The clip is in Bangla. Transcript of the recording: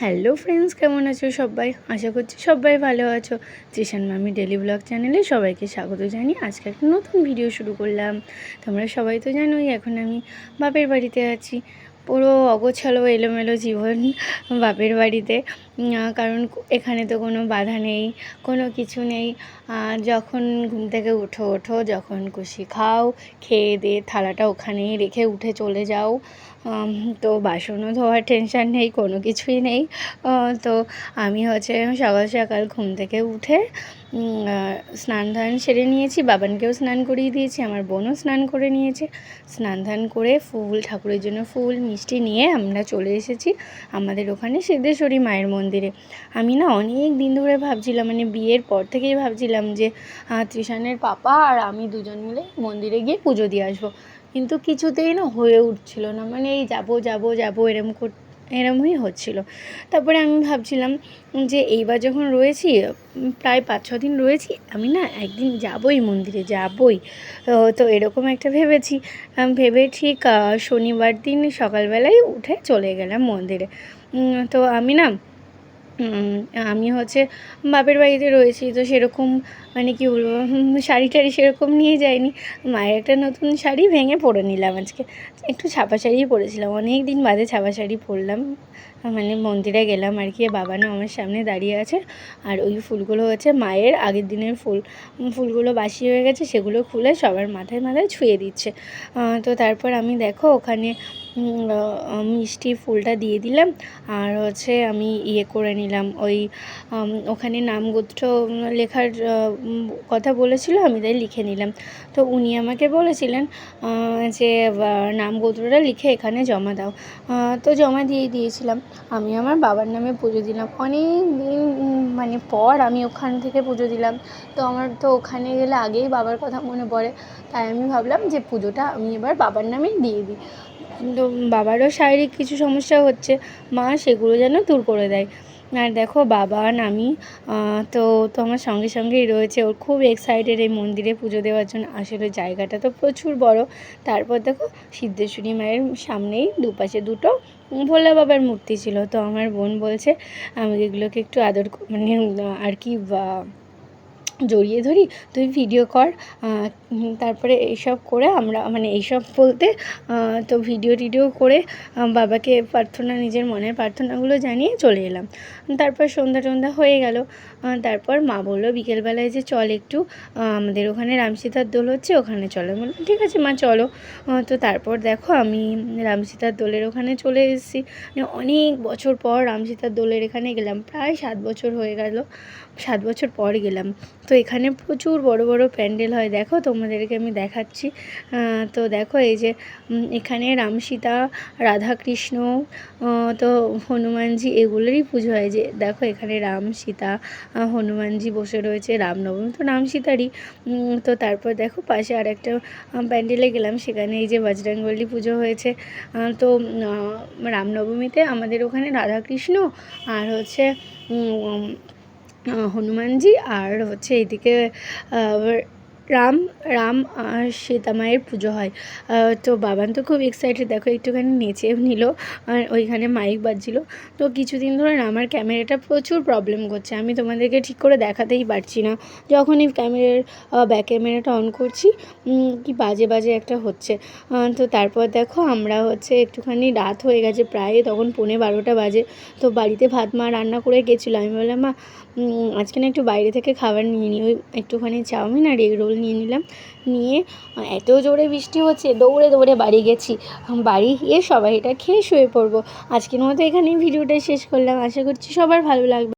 হ্যালো ফ্রেন্ডস, কেমন আছো সবাই? আশা করছি সবাই ভালো আছো। তৃষান মামি ডেলি ব্লগ চ্যানেলে সবাইকে স্বাগত জানিয়ে আজকে একটা নতুন ভিডিও শুরু করলাম। তোমরা সবাই তো জানোই এখন আমি বাপের বাড়িতে আছি। পুরো অগোছালো এলোমেলো জীবন বাপের বাড়িতে, কারণ এখানে তো কোনো বাধা নেই, কোনো কিছু নেই। যখন ঘুম থেকে ওঠো, যখন খুশি খাও, খেয়ে দিয়ে থালাটা ওখানেই রেখে উঠে চলে যাও। তো বাসনও ধোয়ার টেনশান নেই, কোনো কিছুই নেই। তো আমি সকাল সকাল ঘুম থেকে উঠে স্নান ধান সেরে নিয়েছি, বাবানকেও স্নান করিয়ে দিয়েছি, আমার বোনও স্নান করে নিয়েছে। স্নান ধান করে ঠাকুরের জন্য ফুল মিষ্টি নিয়ে আমরা চলে এসেছি আমাদের ওখানে সিদ্ধেশ্বরী মায়ের মন্দিরে। আমি না অনেক দিন ধরে ভাবছিলাম, মানে বিয়ের পর থেকেই ভাবছিলাম যে তৃষানের পাপা আর আমি দুজন মিলে মন্দিরে গিয়ে পুজো দিয়ে আসবো, কিন্তু কিছুতেই না হয়ে উঠছিল না। মানে এই যাবো এরমই হচ্ছিল। তারপরে আমি ভাবছিলাম যে এইবার যখন রয়েছি, প্রায় 5-6 দিন রয়েছি, আমি না একদিন যাবই মন্দিরে, যাবই। তো এরকম একটা ভেবেছি। ভেবে ঠিক শনিবার দিন সকালবেলায় উঠে চলে গেলাম মন্দিরে। তো আমি বাপের বাড়িতে রয়েছি, তো সেরকম মানে কি বলবো, শাড়ি টাড়ি সেরকম নিয়ে যাইনি। মায়ের একটা নতুন শাড়ি ভেঙে পরে নিলাম আজকে। একটু ছাপা শাড়িই পরেছিলাম, অনেক দিন বাদে ছাপা শাড়ি পরলাম। মানে মন্দিরে গেলাম আর কি, বাবানও আমার সামনে দাঁড়িয়ে আছে। আর ওই ফুলগুলো মায়ের আগের দিনের ফুলগুলো বাসি হয়ে গেছে, সেগুলো খুলে সবার মাথায় মাথায় ছুঁয়ে দিচ্ছে। তো তারপর আমি দেখো ওখানে মিষ্টি ফুলটা দিয়ে দিলাম। আর আমি করে নিলাম ওখানে নাম গোত্র লেখার কথা বলেছিল, আমি তাই লিখে নিলাম। তো উনি আমাকে বলেছিলেন যে নাম গোত্রটা লিখে এখানে জমা দাও। তো জমা দিয়েছিলাম। আমি আমার বাবার নামে পুজো দিলাম, অনেক দিন মানে পর আমি ওখান থেকে পুজো দিলাম। তো আমার তো ওখানে গেলে আগেই বাবার কথা মনে পড়ে, তাই আমি ভাবলাম যে পুজোটা আমি এবার বাবার নামেই দিয়ে দিই। তো বাবারও শারীরিক কিছু সমস্যা হচ্ছে, মা সেগুলো যেন দূর করে দেয়। আর দেখো বাবান আমি তো আমার সঙ্গে সঙ্গেই রয়েছে, ওর খুব এক্সাইটেড এই মন্দিরে পুজো দেওয়ার জন্য। আসলে জায়গাটা তো প্রচুর বড়। তারপর দেখো সিদ্ধেশ্বরী মায়ের সামনেই দুপাশে দুটো ভোলা বাবার মূর্তি ছিল। তো আমার বোন বলছে আমি এগুলোকে একটু আদর মানে আর কি জড়িয়ে ধরি, তুই ভিডিও কর। তারপরে এইসব করে আমরা মানে এইসব বলতে তো ভিডিও করে বাবাকে নিজের মনের প্রার্থনাগুলো জানিয়ে চলে এলাম। তারপর সন্ধ্যা হয়ে গেল। তারপর মা বললো বিকেলবেলায় যে চল একটু আমাদের ওখানে রামসীতার দোল হচ্ছে, ওখানে চলো। বললাম ঠিক আছে মা, চলো। তো তারপর দেখো আমি রামসীতার দোলের ওখানে চলে এসেছি। অনেক বছর পর রামসীতার দোলের এখানে গেলাম, প্রায় 7 বছর হয়ে গেল, 7 বছর পর গেলাম। তো এখানে প্রচুর বড় বড় প্যান্ডেল হয়, দেখো তোমাদেরকে আমি দেখাচ্ছি। তো দেখো এই যে এখানে রাম সীতা, রাধাকৃষ্ণ, তো হনুমানজি এগুলোরই পুজো হয়। যে দেখো এখানে রাম সীতা হনুমানজি বসে রয়েছে, রামনবমী তো রাম সীতারই। তো তারপর দেখো পাশে আর একটা প্যান্ডেলে গেলাম, সেখানে এই যে বজরংবলী পুজো হয়েছে। তো রামনবমীতে আমাদের ওখানে রাধাকৃষ্ণ আর হনুমানজি আর এইদিকে রাম রাম আর সীতা মায়ের পুজো হয়। তো বাবান তো খুব এক্সাইটেড, দেখো একটুখানি নেচেও নিল, আর ওইখানে মাইক বাজছিল। তো কিছুদিন ধরে আমার ক্যামেরাটা প্রচুর প্রবলেম করছে, আমি তোমাদেরকে ঠিক করে দেখাতেই পারছি না। যখনই ব্যাক ক্যামেরাটা অন করছি কি বাজে একটা হচ্ছে। তো তারপর দেখো আমরা একটুখানি রাত হয়ে গেছে, প্রায় তখন 11:45 বাজে। তো বাড়িতে ভাত মা রান্না করে গেছিলো, আমি বললাম মা আজকে না একটু বাইরে থেকে খাবার নিয়ে নিই, ওই একটুখানি চাউমিন আর এগ রোল নিয়ে নিলাম। নিয়ে এত জোরে বৃষ্টি হচ্ছে, দৌড়ে বাড়ি গেছি। বাড়ি গিয়ে সবাই এটা খেয়ে শুয়ে পড়বো। আজকের মতো এখানেই ভিডিওটা শেষ করলাম, আশা করছি সবার ভালো লাগবে।